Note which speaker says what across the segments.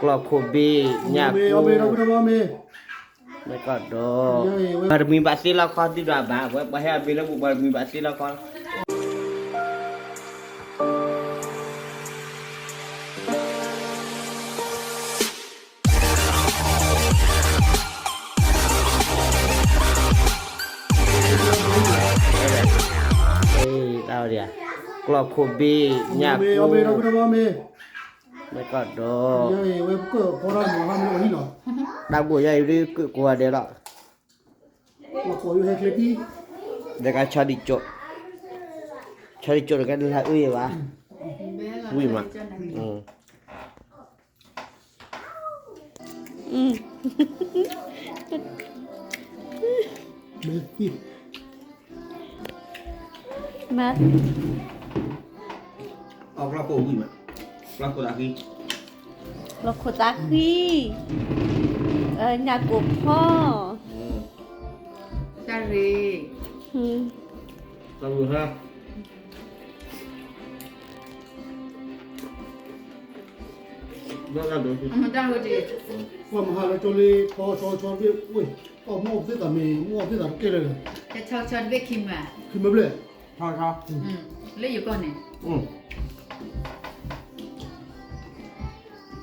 Speaker 1: กรอบโคบีญากูไม่ก็ดอกบารมีบัตรละครที่ดาบาไว้ไปให้อาบิลบุบารมีบัตรละครเราเดียกรอบโคบีญากูไม่ก็ดอกดาวบัวใหญ่หรือกลัวเดี๋ยวละเด็กชาดิโจกันละอุ้ยวะอุ้ยมา
Speaker 2: มา
Speaker 1: เอาปลาโป่งอุ้ยมาปลาโป่งตะกี้
Speaker 2: เราโคตาคีnhà củaพ่อ
Speaker 3: จารี
Speaker 1: เราดูฮะเราดูสิ
Speaker 3: มันจารี
Speaker 4: ว่ามาหาเราจลีพอชอเบี้ยอุ้ยเอาหม้อที่ตามีหม้อที่ตาเกลือ
Speaker 3: จะชอบเบคคิมอ่ะ
Speaker 4: คือไม่เปล่า
Speaker 1: ชอบชอบ
Speaker 3: เล่อยู่ก่อนเนี่ย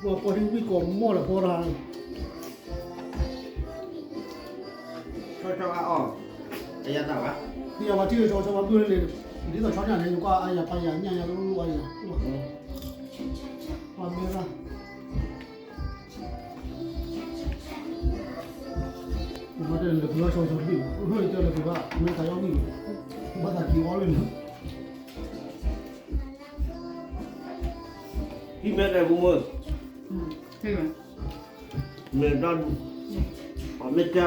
Speaker 4: ว่าพอที่วิ่งก่อนหม้อละพอราง
Speaker 1: ชอบอ๋อจะยัดต่อวะ
Speaker 4: นี่เอามาที่ชอมาด้วยเลยนี่ต่อช้อนอย่างนี้ก็อายาไปอย่างนี้อย่างรู้อายาว่าเมื่อไรมาเดินเลยคือชอวิ่งเฮ้ยเจอเลยคือว่าไม่ใช่ยังวิ่งบ้านตะกี้ว่าเลย
Speaker 1: พี่เมื่อไรบุ้มมือ
Speaker 3: ใช่ไหม
Speaker 1: เมื่อตอนไม่เจ้า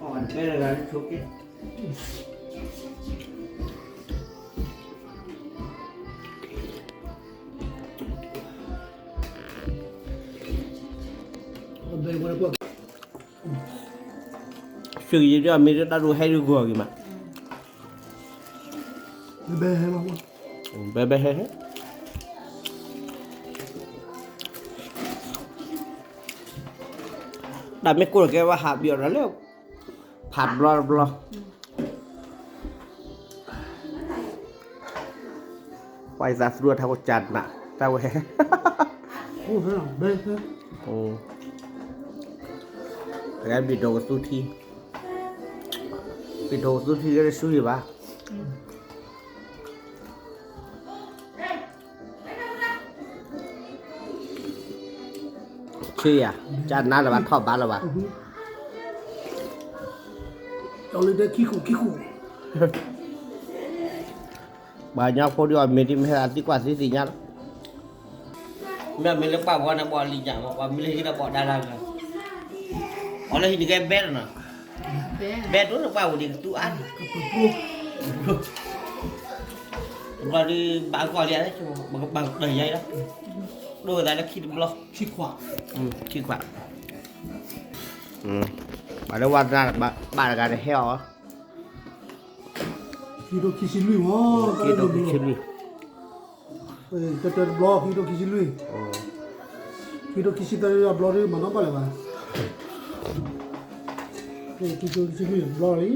Speaker 1: อ่อนแค่ไหนชุกกี้สื่อยี่ห้อมีได้รู้ให้รู้กว่ากี่มั้ย
Speaker 4: เบ้มาว่า
Speaker 1: bebe hehe đã mấy cô cái hạt biểu đó liệu hạt blo blo quay ra luôn thao chặt nè tao he
Speaker 4: โอ้โหเบ้
Speaker 1: cái bị đồ sushi cái sushi baชื่อจานนั้นหรือว่าทอดบ้านหรือว่า
Speaker 4: เอาเลยได้ขี้ขู่
Speaker 1: banyak kok dia milih hati kuat sih sinyal dia milih apa buat nak buat lincah apa milih kita buat dalam kan oleh ini kayak bed nah
Speaker 3: เบ้
Speaker 1: bed tu apa di ketuan kalau di bangkok dia cuma bang đầy dây đó đôi tay nó khi block
Speaker 4: ขี้ขวา
Speaker 1: ขี้ขวาbà đã qua ra bà là gà heo á
Speaker 4: ขี้โดขี้ชิลุยวะ
Speaker 1: kia đâu cái chân đi
Speaker 4: จะบล็อกขี้โดขี้ชิลุยขี้โดขี้ชิตายบล็อกเลยมันต้องไปเลยมั้ยขี้โดขี้ชิลุยบล็อกเลย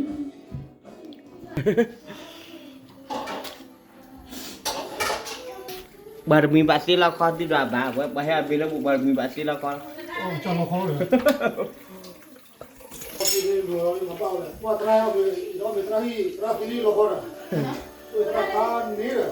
Speaker 1: bารมีบัตรละครที่ดาบาไว้ไปให้อาบิลบุบารมีบัตรละคร
Speaker 4: อ๋อจำมาเขาเลยขี้โดมาเปล่าเลยว่าตรายเอาไปเราไปตราฮีตราฟิลีโลคอร์ตราคานนี่เลย